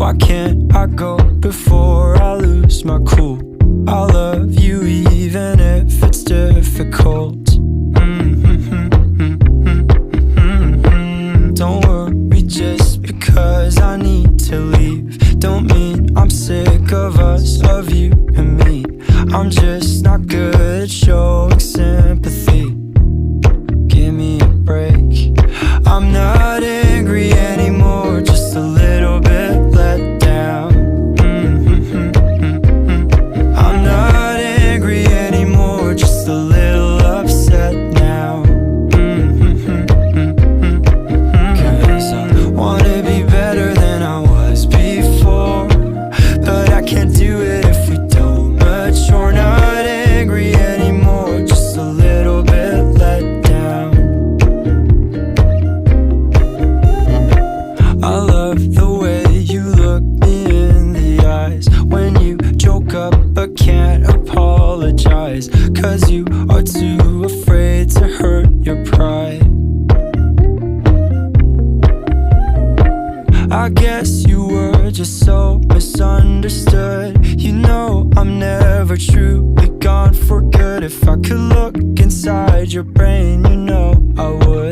Why can't I go before I lose my cool? I love you even if it's difficult. Don't worry just because I need to leave. Don't mean I'm sick of us, of you and me. I'm just not good at showing sympathy. Give me a break. I'm not angry anymore, just a little bit let down. I'm not angry anymore, just a little upset now. Cause I wanna be better than I was before, but I can't do it if we don't mature. Not angry anymore, just a little bit let down. I love the way you look me in the eyes when you joke up but can't apologize, cause you are too afraid to hurt your pride. I guess you were just so misunderstood. You know I'm never truly gone for good. If I could look inside your brain, you know I would.